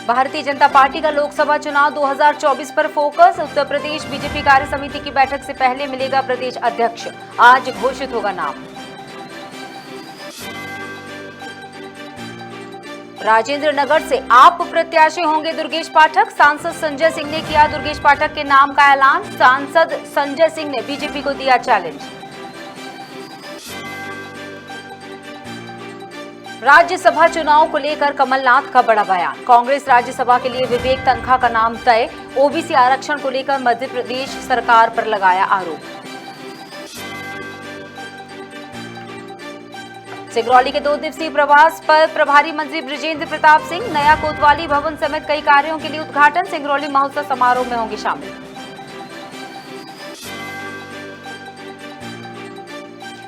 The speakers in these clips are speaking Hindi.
भारतीय जनता पार्टी का लोकसभा चुनाव 2024 पर फोकस। उत्तर प्रदेश बीजेपी कार्य समिति की बैठक से पहले मिलेगा प्रदेश अध्यक्ष, आज घोषित होगा नाम। राजेंद्र नगर से आप प्रत्याशी होंगे दुर्गेश पाठक, सांसद संजय सिंह ने किया दुर्गेश पाठक के नाम का ऐलान। सांसद संजय सिंह ने बीजेपी को दिया चैलेंज। राज्यसभा चुनाव को लेकर कमलनाथ का बड़ा बयान। कांग्रेस राज्यसभा के लिए विवेक तनखा का नाम तय। ओबीसी आरक्षण को लेकर मध्य प्रदेश सरकार पर लगाया आरोप। सिंगरौली के 2 दिवसीय प्रवास पर प्रभारी मंत्री बृजेंद्र प्रताप सिंह, नया कोतवाली भवन समेत कई कार्यों के लिए उद्घाटन। सिंगरौली महोत्सव समारोह में होंगे शामिल।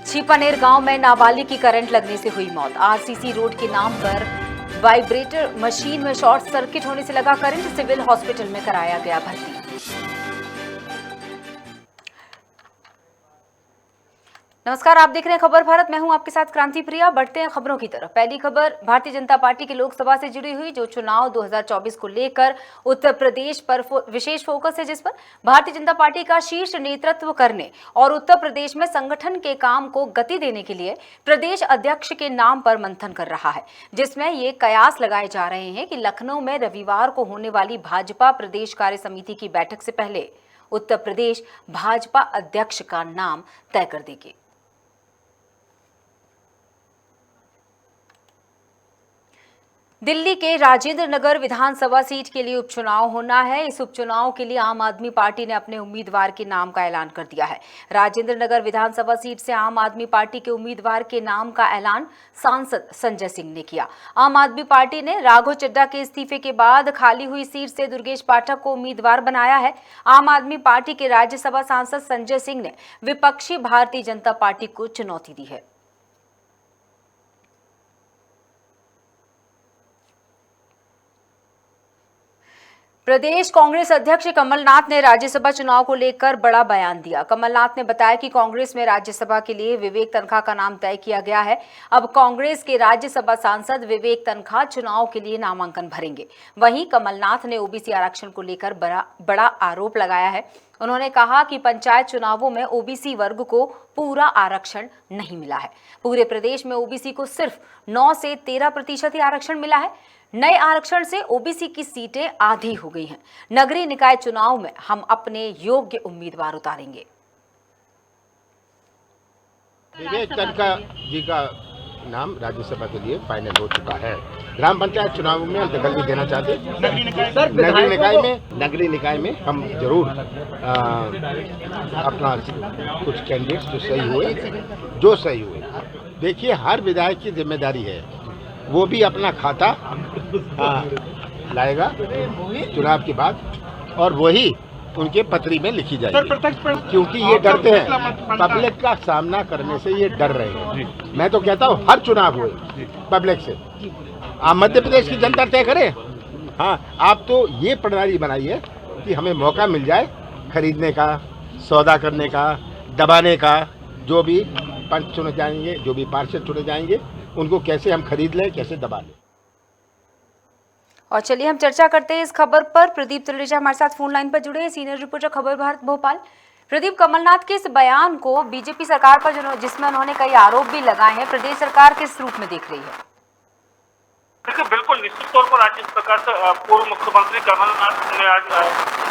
छिपानेर गांव में नाबालिग की करंट लगने से हुई मौत। आरसीसी रोड के नाम पर वाइब्रेटर मशीन में शॉर्ट सर्किट होने से लगा करंट। सिविल हॉस्पिटल में कराया गया भर्ती। नमस्कार, आप देख रहे हैं खबर भारत। मैं हूं आपके साथ क्रांति प्रिया। बढ़ते हैं खबरों की तरफ। पहली खबर भारतीय जनता पार्टी की लोकसभा से जुड़ी हुई, जो चुनाव 2024 को लेकर उत्तर प्रदेश पर विशेष फोकस है, जिस पर भारतीय जनता पार्टी का शीर्ष नेतृत्व करने और उत्तर प्रदेश में संगठन के काम को गति देने के लिए प्रदेश अध्यक्ष के नाम पर मंथन कर रहा है, जिसमें ये कयास लगाए जा रहे हैं कि लखनऊ में रविवार को होने वाली भाजपा प्रदेश कार्य समिति की बैठक से पहले उत्तर प्रदेश भाजपा अध्यक्ष का नाम तय कर देगी। दिल्ली के राजेंद्र नगर विधानसभा सीट के लिए उपचुनाव होना है। इस उपचुनाव के लिए आम आदमी पार्टी ने अपने उम्मीदवार के नाम का ऐलान कर दिया है। राजेंद्र नगर विधानसभा सीट से आम आदमी पार्टी के उम्मीदवार के नाम का ऐलान सांसद संजय सिंह ने किया। आम आदमी पार्टी ने राघव चड्ढा के इस्तीफे के बाद खाली हुई सीट से दुर्गेश पाठक को उम्मीदवार बनाया है। आम आदमी पार्टी के राज्यसभा सांसद संजय सिंह ने विपक्षी भारतीय जनता पार्टी को चुनौती दी है। प्रदेश कांग्रेस अध्यक्ष कमलनाथ ने राज्यसभा चुनाव को लेकर बड़ा बयान दिया। कमलनाथ ने बताया कि कांग्रेस में राज्यसभा के लिए विवेक तनखा का नाम तय किया गया है। अब कांग्रेस के राज्यसभा सांसद विवेक तनखा चुनाव के लिए नामांकन भरेंगे। वहीं कमलनाथ ने ओबीसी आरक्षण को लेकर बड़ा आरोप लगाया है। उन्होंने कहा कि पंचायत चुनावों में ओबीसी वर्ग को पूरा आरक्षण नहीं मिला है। पूरे प्रदेश में ओबीसी को सिर्फ 9 से 13% ही आरक्षण मिला है। नए आरक्षण से ओबीसी की सीटें आधी हो गई हैं। नगरीय निकाय चुनाव में हम अपने योग्य उम्मीदवार उतारेंगे। विवेक तनखा जी का नाम राज्यसभा के लिए फाइनल हो चुका है। ग्राम पंचायत चुनाव में हम दखल नहीं देना चाहते। नगरीय निकाय में हम जरूर अपना कुछ कैंडिडेट्स जो सही हुए। देखिए, हर विधायक की जिम्मेदारी है, वो भी अपना खाता लाएगा चुनाव के बाद, और वही उनके पत्री में लिखी जाएगी। क्योंकि ये डरते हैं, पब्लिक का सामना करने से ये डर रहे हैं। मैं तो कहता हूँ हर चुनाव हुए पब्लिक से। आप मध्य प्रदेश की जनता तय करे। हाँ, आप तो ये प्रणाली बनाइए कि हमें मौका मिल जाए खरीदने का, सौदा करने का, दबाने का। जो भी पंच चुने जाएंगे, जो भी पार्षद चुने जाएंगे, उनको कैसे हम खरीद लें, कैसे दबा लें। और चलिए हम चर्चा करते हैं इस खबर पर। प्रदीप तलरेजा हमारे साथ फोन लाइन पर जुड़े हैं, सीनियर रिपोर्टर खबर भारत भोपाल। प्रदीप, कमलनाथ के इस बयान को बीजेपी सरकार पर जिसमें उन्होंने कई आरोप भी लगाए हैं, प्रदेश सरकार किस रूप में देख रही है? देखिए, बिल्कुल निश्चित तौर पर राज्य सरकार से पूर्व मुख्यमंत्री कमलनाथ ने आज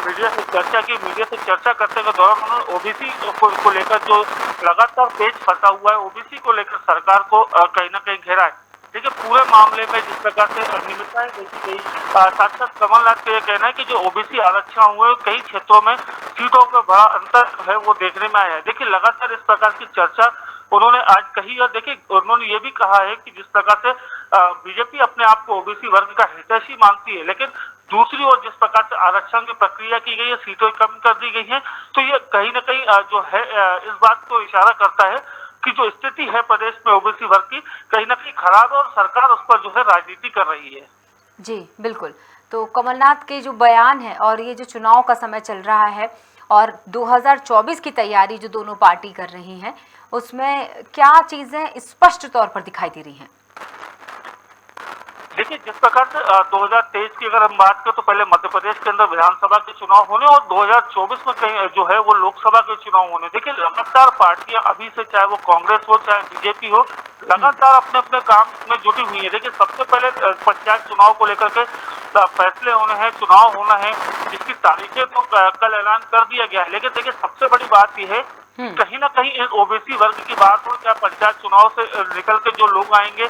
मीडिया से चर्चा की। मीडिया से चर्चा करते हुए दौरान उन्होंने ओबीसी को लेकर जो लगातार पेच फंसा हुआ है, ओबीसी को लेकर सरकार को कहीं ना कहीं घेरा है। देखिए, पूरे मामले में जिस प्रकार से अनियमितताएं देखी गई, साथ साथ कमलनाथ का यह कहना है कि जो ओबीसी आरक्षण हुए, कई क्षेत्रों में सीटों का बड़ा अंतर है वो देखने में आया है। देखिए, लगातार इस प्रकार की चर्चा उन्होंने आज कही। और देखिए, उन्होंने ये भी कहा है कि जिस प्रकार से बीजेपी अपने आप को ओबीसी वर्ग का हितैषी मानती है, लेकिन दूसरी ओर जिस प्रकार से आरक्षण की प्रक्रिया की गई है, सीटें कम कर दी गई हैं, तो ये कहीं ना कहीं जो है इस बात को इशारा करता है कि जो स्थिति है प्रदेश में ओबीसी वर्ग की, कहीं ना कहीं खराब है और सरकार उस पर जो है राजनीति कर रही है। जी बिल्कुल। तो कमलनाथ के जो बयान है और ये जो चुनाव का समय चल रहा है और 2024 की तैयारी जो दोनों पार्टी कर रही हैं, उसमें क्या चीजें स्पष्ट तौर पर दिखाई दे रही हैं? देखिए, जिस प्रकार से 2023 की अगर हम बात करें तो पहले मध्य प्रदेश के अंदर विधानसभा के चुनाव होने और 2024 में कहीं जो है वो लोकसभा के चुनाव होने। देखिए, लगातार पार्टियां अभी से, चाहे वो कांग्रेस हो चाहे बीजेपी हो, लगातार अपने अपने काम में जुटी हुई है। देखिए, सबसे पहले पंचायत चुनाव को लेकर के फैसले होने हैं, चुनाव होना है, जिसकी तारीखें तो कल ऐलान कर दिया गया है। लेकिन देखिए, सबसे बड़ी बात यह है कहीं ना कहीं ओबीसी वर्ग की बात हो, चाहे पंचायत चुनाव से निकल के जो लोग आएंगे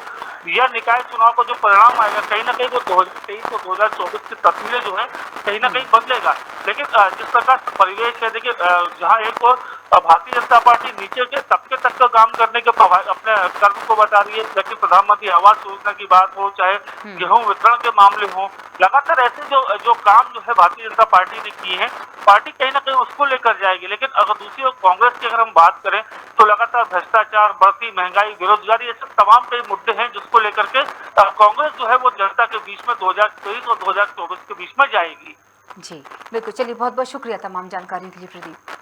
या निकाय चुनाव का जो परिणाम आएगा, कहीं ना कहीं वो 2023 और 2024 की तस्वीरें जो है कहीं ना कहीं बदलेगा। लेकिन जिस प्रकार से परिवेश है, देखिए जहां एक और भारतीय जनता पार्टी नीचे के तबके तक का काम करने के अपने कर्म को बता रही है, जबकि प्रधानमंत्री आवास योजना की बात हो, चाहे गेहूं वितरण के मामले हो, लगातार ऐसे जो काम जो है भारतीय जनता पार्टी ने किए हैं, पार्टी कहीं ना कहीं उसको लेकर जाएगी। लेकिन अगर दूसरी ओर कांग्रेस की अगर हम बात करें तो लगातार भ्रष्टाचार, बढ़ती महंगाई, बेरोजगारी, ऐसे तमाम कई मुद्दे हैं जिसको लेकर के कांग्रेस जो है वो जनता के बीच में 2023 और 2024 के बीच में जाएगी। जी बिल्कुल, चलिए बहुत बहुत शुक्रिया तमाम जानकारी के लिए प्रदीप।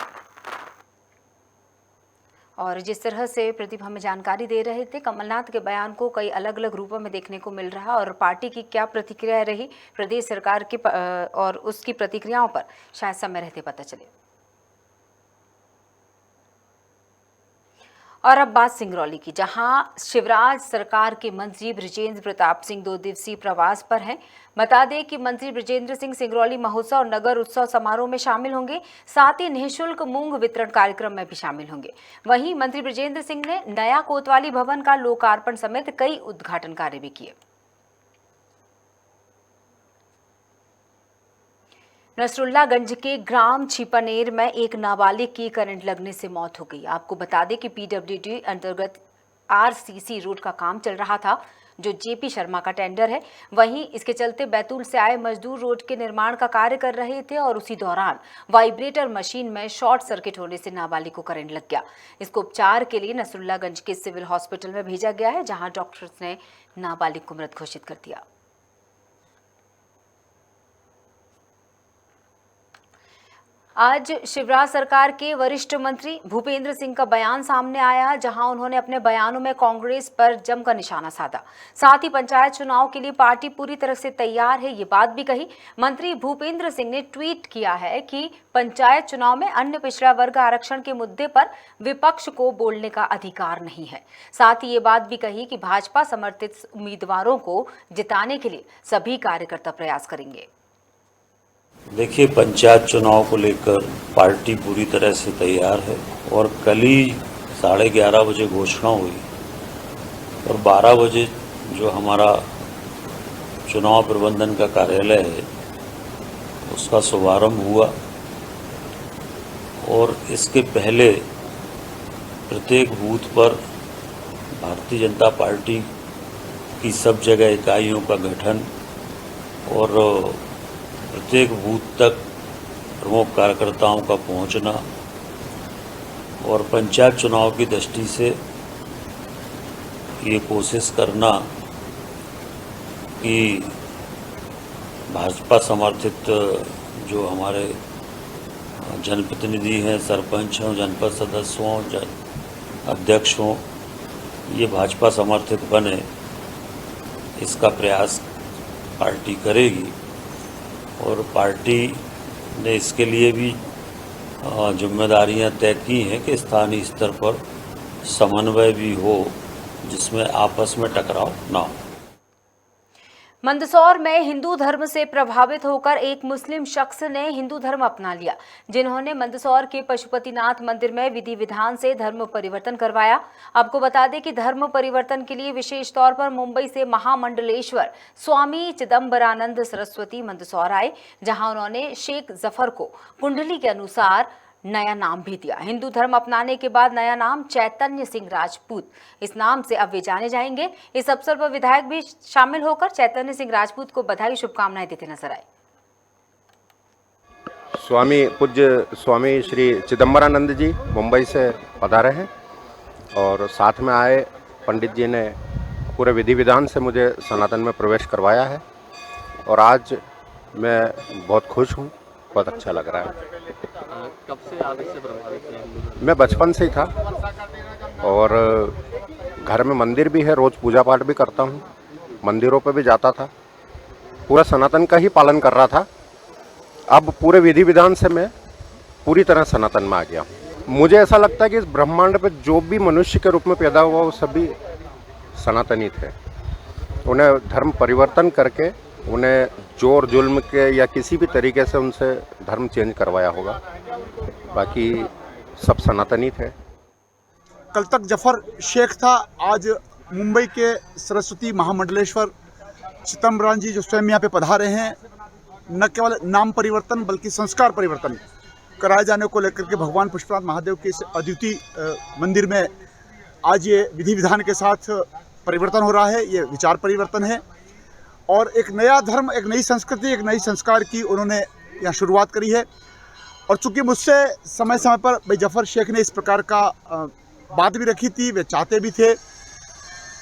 और जिस तरह से प्रदीप हमें जानकारी दे रहे थे, कमलनाथ के बयान को कई अलग अलग रूपों में देखने को मिल रहा है और पार्टी की क्या प्रतिक्रिया रही प्रदेश सरकार की और उसकी प्रतिक्रियाओं पर शायद समय रहते पता चले। और अब बात सिंगरौली की, जहां शिवराज सरकार के मंत्री बृजेंद्र प्रताप सिंह 2 दिवसीय प्रवास पर हैं। बता दें कि मंत्री बृजेंद्र सिंह सिंगरौली महोत्सव और नगर उत्सव समारोह में शामिल होंगे, साथ ही निःशुल्क मूंग वितरण कार्यक्रम में भी शामिल होंगे। वहीं मंत्री बृजेंद्र सिंह ने नया कोतवाली भवन का लोकार्पण समेत कई उद्घाटन कार्य भी किए। नसरुल्लागंज के ग्राम छिपनेर में एक नाबालिग की करंट लगने से मौत हो गई। आपको बता दें कि पीडब्ल्यूडी अंतर्गत आरसीसी रोड का काम चल रहा था, जो जेपी शर्मा का टेंडर है। वहीं इसके चलते बैतूल से आए मजदूर रोड के निर्माण का कार्य कर रहे थे और उसी दौरान वाइब्रेटर मशीन में शॉर्ट सर्किट होने से नाबालिग को करंट लग गया। इसको उपचार के लिए नसरुल्लागंज के सिविल हॉस्पिटल में भेजा गया है, जहां डॉक्टर्स ने नाबालिग को मृत घोषित कर दिया। आज शिवराज सरकार के वरिष्ठ मंत्री भूपेंद्र सिंह का बयान सामने आया, जहां उन्होंने अपने बयानों में कांग्रेस पर जमकर निशाना साधा। साथ ही पंचायत चुनाव के लिए पार्टी पूरी तरह से तैयार है, ये बात भी कही। मंत्री भूपेंद्र सिंह ने ट्वीट किया है कि पंचायत चुनाव में अन्य पिछड़ा वर्ग आरक्षण के मुद्दे पर विपक्ष को बोलने का अधिकार नहीं है। साथ ही ये बात भी कही कि भाजपा समर्थित उम्मीदवारों को जिताने के लिए सभी कार्यकर्ता प्रयास करेंगे। देखिए, पंचायत चुनाव को लेकर पार्टी पूरी तरह से तैयार है और कल ही 11:30 बजे घोषणा हुई और 12 बजे जो हमारा चुनाव प्रबंधन का कार्यालय है उसका शुभारंभ हुआ। और इसके पहले प्रत्येक बूथ पर भारतीय जनता पार्टी की सब जगह इकाइयों का गठन और प्रत्येक बूथ तक प्रमुख कार्यकर्ताओं का पहुंचना और पंचायत चुनाव की दृष्टि से ये कोशिश करना कि भाजपा समर्थित जो हमारे जनप्रतिनिधि हैं, सरपंच हों, जनपद सदस्य हों, अध्यक्ष हों, ये भाजपा समर्थित बने, इसका प्रयास पार्टी करेगी। और पार्टी ने इसके लिए भी जिम्मेदारियां तय की हैं कि स्थानीय स्तर पर समन्वय भी हो, जिसमें आपस में टकराव ना हो। मंदसौर में हिंदू धर्म से प्रभावित होकर एक मुस्लिम शख्स ने हिंदू धर्म अपना लिया, जिन्होंने मंदसौर के पशुपतिनाथ मंदिर में विधि विधान से धर्म परिवर्तन करवाया। आपको बता दें कि धर्म परिवर्तन के लिए विशेष तौर पर मुंबई से महामंडलेश्वर स्वामी चिदम्बरानंद सरस्वती मंदसौर आए, जहां उन्होंने शेख जफर को कुंडली के अनुसार नया नाम भी दिया। हिंदू धर्म अपनाने के बाद नया नाम चैतन्य सिंह राजपूत, इस नाम से अब वे जाने जाएंगे। इस अवसर पर विधायक भी शामिल होकर चैतन्य सिंह राजपूत को बधाई शुभकामनाएं देते नजर आए। पूज्य स्वामी श्री चिदम्बरानंद जी मुंबई से पधारे हैं और साथ में आए पंडित जी ने पूरे विधि विधान से मुझे सनातन में प्रवेश करवाया है और आज मैं बहुत खुश हूँ, बहुत अच्छा लग रहा है। कब से आप इससे प्रभावित हैं? मैं बचपन से ही था और घर में मंदिर भी है, रोज़ पूजा पाठ भी करता हूँ मंदिरों पे भी जाता था, पूरा सनातन का ही पालन कर रहा था। अब पूरे विधि विधान से मैं पूरी तरह सनातन में आ गया हूँ। मुझे ऐसा लगता है कि इस ब्रह्मांड पे जो भी मनुष्य के रूप में पैदा हुआ वो सभी सनातनी थे। उन्हें धर्म परिवर्तन करके उन्हें जोर जुल्म के या किसी भी तरीके से उनसे धर्म चेंज करवाया होगा, बाकी सब सनातनी थे। कल तक जफर शेख था, आज मुंबई के सरस्वती महामंडलेश्वर चिदम्बरम जी जो स्वयं यहाँ पे पधारे हैं, न केवल नाम परिवर्तन बल्कि संस्कार परिवर्तन कराए जाने को लेकर के भगवान पुष्पनाथ महादेव के इस अद्वितीय मंदिर में आज ये विधि विधान के साथ परिवर्तन हो रहा है। ये विचार परिवर्तन है और एक नया धर्म, एक नई संस्कृति, एक नई संस्कार की उन्होंने यहाँ शुरुआत करी है। और चूँकि मुझसे समय समय पर भाई जफर शेख ने इस प्रकार का बात भी रखी थी, वे चाहते भी थे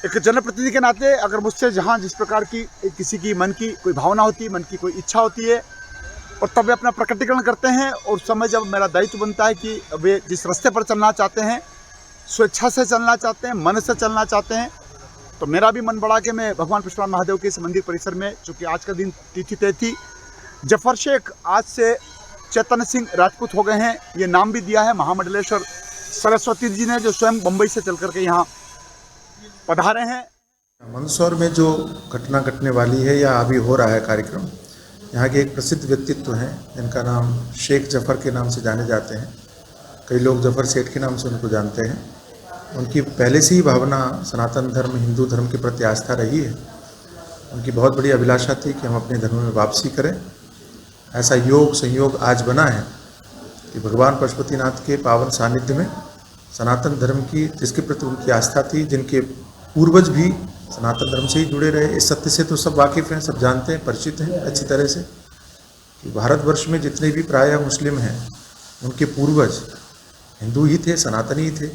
एक जनप्रतिनिधि के नाते, अगर मुझसे जहाँ जिस प्रकार की किसी की मन की कोई भावना होती है, मन की कोई इच्छा होती है और तब वे अपना प्रकटीकरण करते हैं, और उस समय जब मेरा दायित्व बनता है कि वे जिस रास्ते पर चलना चाहते हैं, स्वेच्छा से चलना चाहते हैं, मन से चलना चाहते हैं, तो मेरा भी मन बढ़ा कि मैं भगवान पुष्पनाथ महादेव के इस मंदिर परिसर में, चूँकि आज का दिन तिथि तय थी, जफर शेख आज से चैतन्य सिंह राजपूत हो गए हैं। ये नाम भी दिया है महामंडलेश्वर सरस्वती जी ने, जो स्वयं मुंबई से चल करके यहाँ पधारे हैं। मंदसौर में जो घटना घटने वाली है या अभी हो रहा है कार्यक्रम, यहाँ के एक प्रसिद्ध व्यक्तित्व हैं जिनका नाम शेख जफर के नाम से जाने जाते हैं। कई लोग जफर सेठ के नाम से उनको जानते हैं। उनकी पहले से ही भावना सनातन धर्म, हिंदू धर्म के प्रति आस्था रही है। उनकी बहुत बड़ी अभिलाषा थी कि हम अपने धर्म में वापसी करें। ऐसा योग संयोग आज बना है कि भगवान पशुपतिनाथ के पावन सानिध्य में सनातन धर्म की, जिसके प्रति उनकी आस्था थी, जिनके पूर्वज भी सनातन धर्म से ही जुड़े रहे, इस सत्य से तो सब वाकिफ़ हैं, सब जानते हैं, परिचित हैं अच्छी तरह से कि भारतवर्ष में जितने भी प्रायः मुस्लिम हैं उनके पूर्वज हिंदू ही थे, सनातनी ही थे।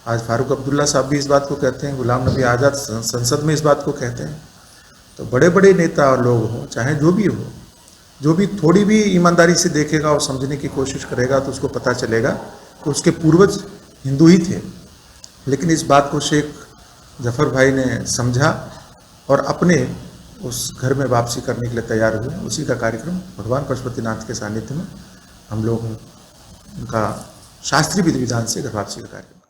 आज फारूक अब्दुल्ला साहब भी इस बात को कहते हैं, गुलाम नबी आज़ाद संसद में इस बात को कहते हैं। तो बड़े बड़े नेता और लोग हों, चाहे जो भी हो, जो भी थोड़ी भी ईमानदारी से देखेगा और समझने की कोशिश करेगा तो उसको पता चलेगा कि उसके पूर्वज हिंदू ही थे। लेकिन इस बात को शेख जफर भाई ने समझा और अपने उस घर में वापसी करने के लिए तैयार हुए। उसी का कार्यक्रम भगवान पशुपतिनाथ के सानिध्य में हम लोग उनका शास्त्रीय विधि विधान से घर वापसी का कार्यक्रम।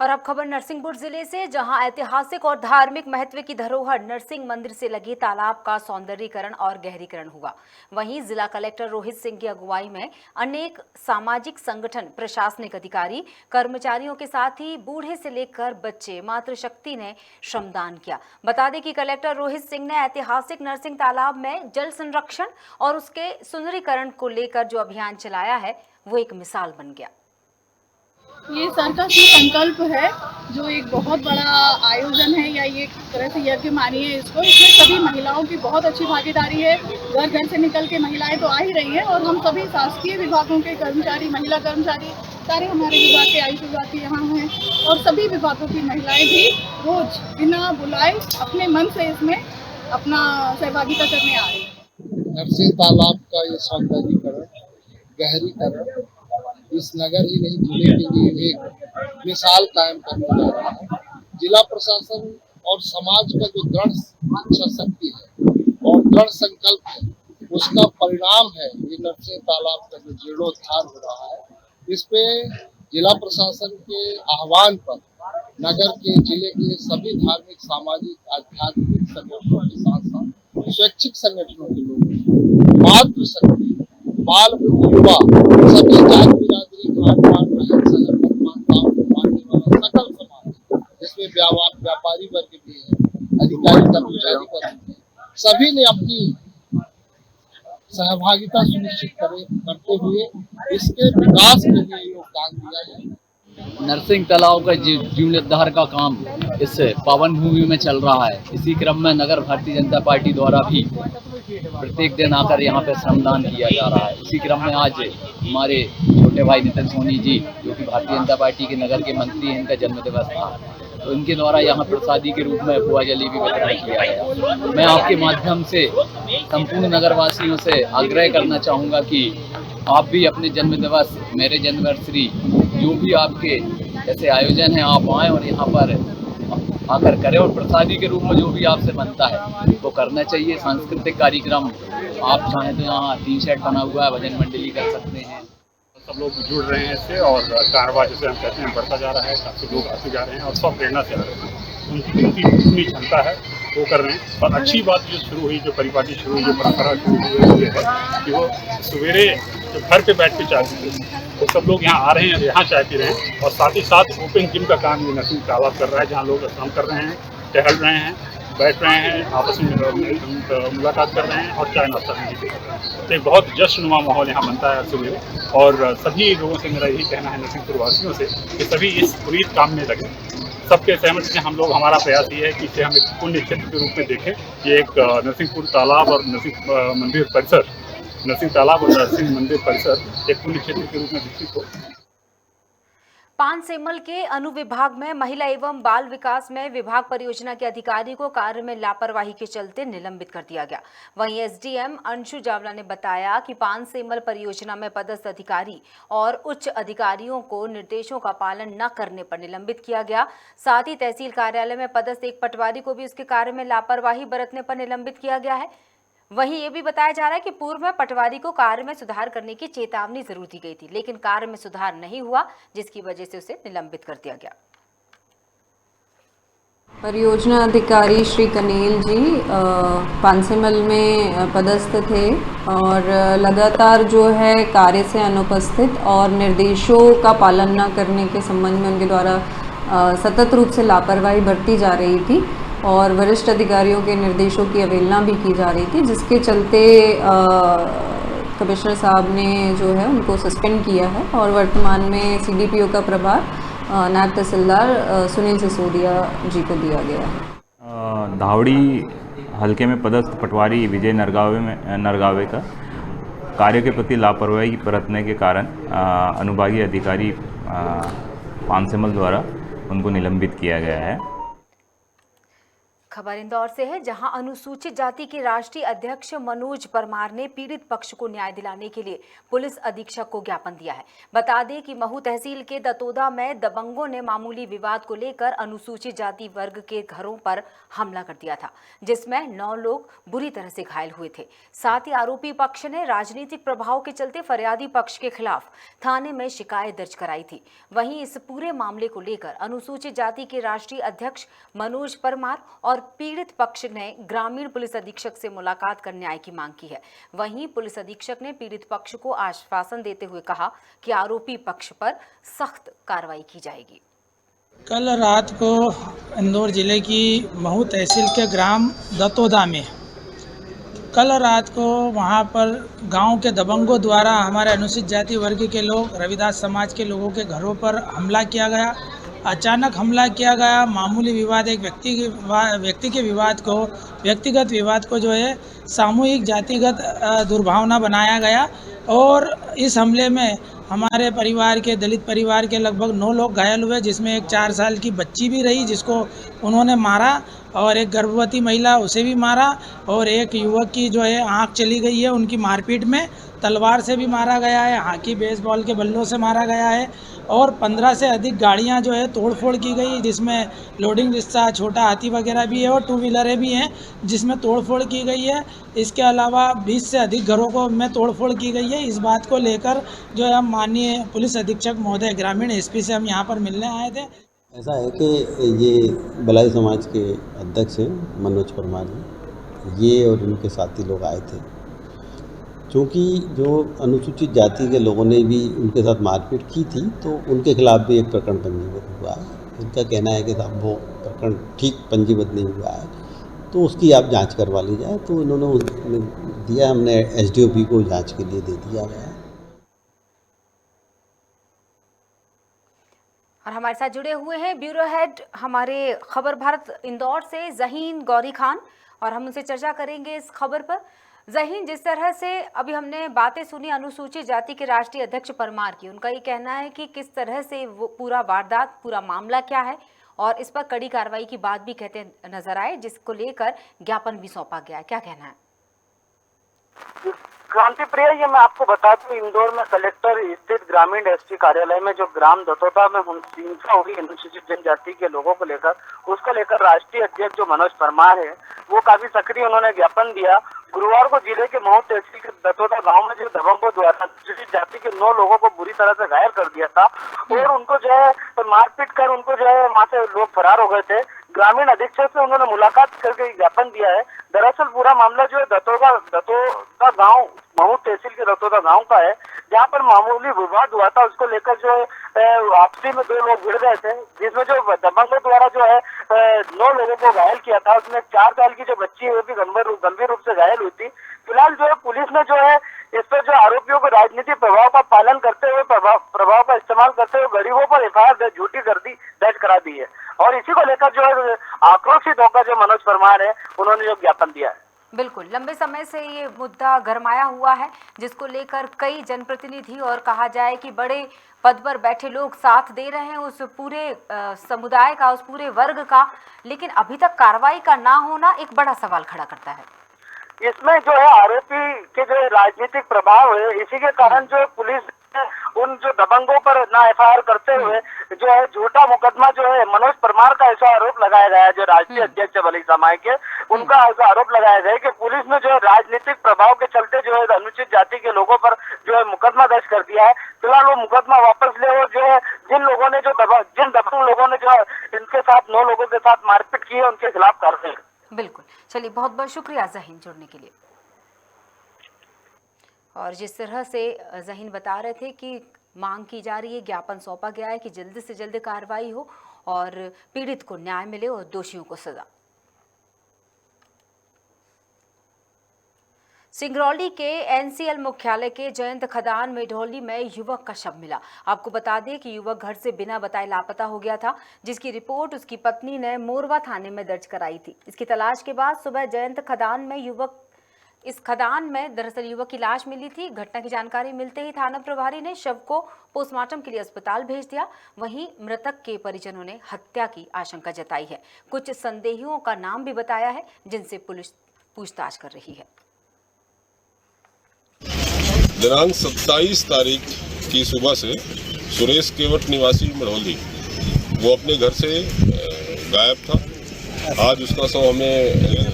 और अब खबर नरसिंहपुर जिले से, जहां ऐतिहासिक और धार्मिक महत्व की धरोहर नरसिंह मंदिर से लगे तालाब का सौंदर्यीकरण और गहरीकरण हुआ। वहीं जिला कलेक्टर रोहित सिंह की अगुवाई में अनेक सामाजिक संगठन, प्रशासनिक अधिकारी, कर्मचारियों के साथ ही बूढ़े से लेकर बच्चे, मातृशक्ति ने श्रमदान किया। बता दें कि कलेक्टर रोहित सिंह ने ऐतिहासिक नरसिंह तालाब में जल संरक्षण और उसके सुंदरीकरण को लेकर जो अभियान चलाया है वो एक मिसाल बन गया। ये सरकार की संकल्प है, जो एक बहुत बड़ा आयोजन है या ये एक तरह से यज्ञ मानिए इसको। इसमें सभी महिलाओं की बहुत अच्छी भागीदारी है। घर घर से निकल के महिलाएं तो आ ही रही हैं और हम सभी शासकीय विभागों के कर्मचारी, महिला कर्मचारी, सारे हमारे विभाग के, आयुष विभाग के यहाँ हैं और सभी विभागों की महिलाएं भी रोज बिना बुलाए अपने मन से इसमें अपना सहभागिता करने आ रही है। नरसिंह तालाब का ये सौंदर्यीकरण, गहरीकरण इस नगर ही नहीं जिले के लिए एक मिसाल कायम करने जा रहा है। जिला प्रशासन और समाज का जो दृढ़ इच्छा शक्ति है और दृढ़ संकल्प है, उसका परिणाम है ये नरसिंह तालाब का जो जीर्णोद्धार हो रहा है। इस पे जिला प्रशासन के आह्वान पर नगर के, जिले के सभी धार्मिक, सामाजिक, आध्यात्मिक संगठनों के साथ साथ स्वैच्छिक संगठनों के लोग, मातृशक्ति, बाल, युवा, सभी जाति बिरादरी, खानपान, रहन सहन, मानताओं को मानने वाला सकल समाज, जिसमें व्यापारी वर्ग भी है, अधिकारी कर्मचारी वर्ग भी है, सभी ने अपनी सहभागिता सुनिश्चित करते हुए इसके विकास के लिए योगदान दिया है। नरसिंह तालाब का जीर्णोद्धार का काम इस पावन भूमि में चल रहा है। इसी क्रम में नगर भारतीय जनता पार्टी द्वारा भी प्रत्येक दिन आकर यहाँ पे श्रमदान किया जा रहा है। इसी क्रम में आज हमारे छोटे भाई नितिन सोनी जी, जो कि भारतीय जनता पार्टी के नगर के मंत्री हैं, इनका जन्मदिवस था, तो इनके द्वारा यहाँ प्रसादी के रूप में खोआ जलेबी वितरण किया गया। मैं आपके माध्यम से संपूर्ण नगरवासियों से आग्रह करना चाहूँगा कि आप भी अपने जन्मदिवस, मैरिज एनिवर्सरी, जो भी आपके ऐसे आयोजन हैं, आप आएँ और यहाँ पर आकर करें और प्रसादी के रूप में जो भी आपसे बनता है वो करना चाहिए। सांस्कृतिक कार्यक्रम आप चाहें तो यहाँ टी शर्ट बना हुआ है, भजन मंडली कर सकते हैं। सब लोग जुड़ रहे हैं इससे और कारवा जैसे हम कहते हैं बढ़ता जा रहा है, काफ़ी लोग आते जा रहे हैं और सब प्रेरणा से आ रहे हैं। उनकी जितनी क्षमता है वो कर रहे हैं। और अच्छी बात जो शुरू हुई, जो परिपाटी शुरू हुई, जो परंपरा शुरू हुई है कि वो सवेरे जो घर पे बैठ के चाय पीते हैं वो सब लोग यहाँ आ रहे हैं, यहाँ चाय पी रहे हैं। और साथ ही साथ ओपन जिम का काम ये नरसिंह तालाब कर रहा है, जहाँ लोग स्नान कर रहे हैं, टहल रहे हैं, बैठ रहे हैं, आपस में मुलाकात कर रहे हैं और चाय नाश्ता भी कर रहे हैं। तो एक बहुत जश्ननुमा माहौल यहाँ बनता है सुबह। और सभी लोगों से मेरा यही कहना है, नरसिंहपुर वासियों से, कि सभी इस पुनीत काम में लगे। सबके सहमति से हम लोग, हमारा प्रयास ये है कि इसे हम एक पुण्य क्षेत्र के रूप में देखें। ये एक नरसिंहपुर तालाब और नरसिंह मंदिर परिसर, नरसिंह तालाब और नरसिंह मंदिर परिसर एक पुण्य क्षेत्र के रूप में विकसित हो। पानसेमल के अनुविभाग में महिला एवं बाल विकास में विभाग परियोजना के अधिकारी को कार्य में लापरवाही के चलते निलंबित कर दिया गया। वहीं एसडीएम अंशु जावला ने बताया कि पानसेमल परियोजना में पदस्थ अधिकारी और उच्च अधिकारियों को निर्देशों का पालन न करने पर निलंबित किया गया। साथ ही तहसील कार्यालय में पदस्थ एक पटवारी को भी उसके कार्य में लापरवाही बरतने पर निलंबित किया गया है। वहीं ये भी बताया जा रहा है कि पूर्व में पटवारी को कार्य में सुधार करने की चेतावनी जरूर दी गई थी, लेकिन कार्य में सुधार नहीं हुआ, जिसकी वजह से उसे निलंबित कर दिया गया। परियोजना अधिकारी श्री कनेल जी पानसेमल में पदस्थ थे और लगातार जो है कार्य से अनुपस्थित और निर्देशों का पालन न करने के संबंध में उनके द्वारा सतत रूप से लापरवाही बरती जा रही थी और वरिष्ठ अधिकारियों के निर्देशों की अवहेलना भी की जा रही थी, जिसके चलते कमिश्नर साहब ने जो है उनको सस्पेंड किया है और वर्तमान में सीडीपीओ का प्रभार नायब तहसीलदार सुनील सिसोदिया जी को दिया गया है। धावड़ी हल्के में पदस्थ पटवारी विजय नरगावे का कार्य के प्रति लापरवाही बरतने के कारण अनुभागीय अधिकारी पानसेमल द्वारा उनको निलंबित किया गया है। खबर इंदौर से है, जहां अनुसूचित जाति के राष्ट्रीय अध्यक्ष मनोज परमार ने पीड़ित पक्ष को न्याय दिलाने के लिए पुलिस अधीक्षक को ज्ञापन दिया है। बता दें कि महू तहसील के दतोदा में दबंगों ने मामूली विवाद को लेकर अनुसूचित जाति वर्ग के घरों पर हमला कर दिया था, जिसमें 9 लोग बुरी तरह से घायल हुए थे। साथ ही आरोपी पक्ष ने राजनीतिक प्रभाव के चलते फरियादी पक्ष के खिलाफ थाने में शिकायत दर्ज कराई थी। वहीं इस पूरे मामले को लेकर अनुसूचित जाति के राष्ट्रीय अध्यक्ष मनोज परमार और पीड़ित पक्ष ने ग्रामीण पुलिस अधीक्षक से मुलाकात कर न्याय की मांग की है। वहीं पुलिस अधीक्षक ने पीड़ित पक्ष को आश्वासन देते हुए कहा कि आरोपी पक्ष पर सख्त कार्रवाई की जाएगी। कल रात को इंदौर जिले की महू तहसील के ग्राम दतोदा में कल रात को वहां पर गांव के दबंगों द्वारा हमारे अनुसूचित जाति वर्ग के लोग, रविदास समाज के लोगों के घरों पर हमला किया गया। अचानक हमला किया गया। मामूली विवाद, एक व्यक्ति के विवाद को, व्यक्तिगत विवाद को जो है सामूहिक जातिगत दुर्भावना बनाया गया और इस हमले में हमारे परिवार के, दलित परिवार के लगभग 9 लोग घायल हुए, जिसमें एक 4 साल की बच्ची भी रही जिसको उन्होंने मारा और एक गर्भवती महिला उसे भी मारा और एक युवक की जो है आँख चली गई है, उनकी मारपीट में तलवार से भी मारा गया है, हॉकी बेसबॉल के बल्लों से मारा गया है और 15 से अधिक गाड़ियां जो है तोड़फोड़ की गई, जिसमें लोडिंग रिक्शा, छोटा हाथी वगैरह भी है और 2 व्हीलरें भी हैं जिसमें तोड़फोड़ की गई है। इसके अलावा 20 से अधिक घरों को में तोड़फोड़ की गई है। इस बात को लेकर जो है हम माननीय पुलिस अधीक्षक महोदय ग्रामीण एसपी से हम यहाँ पर मिलने आए थे। ऐसा है कि ये बलाई समाज के अध्यक्ष हैं मनोज परमार जी, ये और उनके साथी लोग आए थे। चूँकि जो अनुसूचित जाति के लोगों ने भी उनके साथ मारपीट की थी तो उनके खिलाफ भी एक प्रकरण पंजीबद्ध हुआ है। उनका कहना है कि साहब वो प्रकरण ठीक पंजीबद्ध नहीं हुआ है तो उसकी आप जांच करवा ली जाए, तो इन्होंने दिया, हमने एसडीओपी को जांच के लिए दे दिया गया है। और हमारे साथ जुड़े हुए हैं ब्यूरो हेड हमारे खबर भारत इंदौर से ज़हीन गौरी खान, और हम उनसे चर्चा करेंगे इस खबर पर। ज़हीन, जिस तरह से अभी हमने बातें सुनी अनुसूचित जाति के राष्ट्रीय अध्यक्ष परमार की, उनका ये कहना है कि किस तरह से वो पूरा वारदात, पूरा मामला क्या है और इस पर कड़ी कार्रवाई की बात भी कहते नजर आए, जिसको लेकर ज्ञापन भी सौंपा गया है। क्या कहना है? क्रांति प्रिय, ये मैं आपको बता दूं, इंदौर में कलेक्टर स्थित ग्रामीण एसपी कार्यालय में जो ग्राम दतोदा में हिंसा हुई अनुसूचित जनजाति के लोगों को लेकर, उसको लेकर राष्ट्रीय अध्यक्ष जो मनोज परमार है वो काफी सक्रिय, उन्होंने ज्ञापन दिया। गुरुवार को जिले के महू तहसील के दतोदा गांव में जो दबंगों द्वारा अनुसूचित जाति के 9 लोगों को बुरी तरह से घायल कर दिया था और उनको जो है मारपीट कर उनको जो है वहां से लोग फरार हो गए थे। ग्रामीण अधीक्षक से उन्होंने मुलाकात करके ज्ञापन दिया है। दरअसल पूरा मामला जो है दतोदा गांव, महू तहसील के दतोदा गांव का है, जहां पर मामूली विवाद हुआ था। उसको लेकर जो है आपसी में 2 लोग भिड़ गए थे, जिसमें जो दबंगों द्वारा जो है 9 लोगों को घायल किया था। उसमें 4 साल की जो बच्ची है वो भी गंभीर रूप से घायल हुई थी। फिलहाल जो है पुलिस ने जो है इस पर जो आरोपियों को राजनीतिक प्रभाव का पालन करते हुए, प्रभाव का इस्तेमाल करते हुए गरीबों पर एफआईआर झूठी दर्ज करा दी है और इसी को लेकर जो है आक्रोशित होकर जो मनोज परमार है उन्होंने जो ज्ञापन दिया है। बिल्कुल, लंबे समय से ये मुद्दा गरमाया हुआ है, जिसको लेकर कई जनप्रतिनिधि और कहा जाए कि बड़े पद पर बैठे लोग साथ दे रहे हैं उस पूरे समुदाय का, उस पूरे वर्ग का, लेकिन अभी तक कार्रवाई का ना होना एक बड़ा सवाल खड़ा करता है। इसमें जो है आरोपी के जो राजनीतिक प्रभाव है, इसी के कारण जो है पुलिस उन जो दबंगों पर ना एफआईआर करते हुए जो है झूठा मुकदमा जो है मनोज परमार का ऐसा आरोप लगाया गया है, जो राष्ट्रीय अध्यक्ष बली समाज के, उनका ऐसा आरोप लगाया गया है कि पुलिस ने जो है राजनीतिक प्रभाव के चलते जो है अनुसूचित जाति के लोगों पर जो है मुकदमा दर्ज कर दिया है। फिलहाल वो मुकदमा वापस ले और जो है जिन दबंग लोगों ने जो है इनके साथ 9 लोगों के साथ मारपीट की है उनके खिलाफ कार्रवाई। बिल्कुल, चलिए बहुत बहुत शुक्रिया ज़हीन जुड़ने के लिए। और जिस तरह से ज़हीन बता रहे थे कि मांग की जा रही है, ज्ञापन सौंपा गया है कि जल्द से जल्द कार्रवाई हो और पीड़ित को न्याय मिले और दोषियों को सजा। सिंगरौली के एनसीएल मुख्यालय के जयंत खदान में ढोली में युवक का शव मिला। आपको बता दें कि युवक घर से बिना बताए लापता हो गया था, जिसकी रिपोर्ट उसकी पत्नी ने मोरवा थाने में दर्ज कराई थी। इसकी तलाश के बाद सुबह जयंत खदान में इस खदान में दरअसल युवक की लाश मिली थी। घटना की जानकारी मिलते ही थाना प्रभारी ने शव को पोस्टमार्टम के लिए अस्पताल भेज दिया। वहीं मृतक के परिजनों ने हत्या की आशंका जताई है। कुछ संदेहियों का नाम भी बताया है, जिनसे पुलिस पूछताछ कर रही है। दिनांक 27 तारीख की सुबह से सुरेश केवट निवासी मढ़ौली वो अपने घर से गायब था। आज उसका शव हमें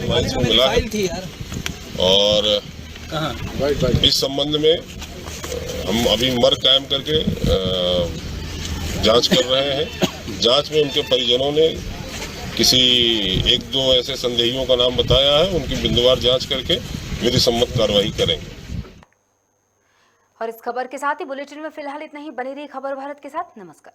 मोबाइल से मिला है और इस संबंध में हम अभी मर्ग कायम करके जांच कर रहे हैं। जांच में उनके परिजनों ने किसी 1-2 ऐसे संदेहियों का नाम बताया है, उनकी बिंदुवार जांच करके विधि सम्मत कार्रवाई करेंगे। और इस खबर के साथ ही बुलेटिन में फिलहाल इतना ही। बने रही खबर भारत के साथ। नमस्कार।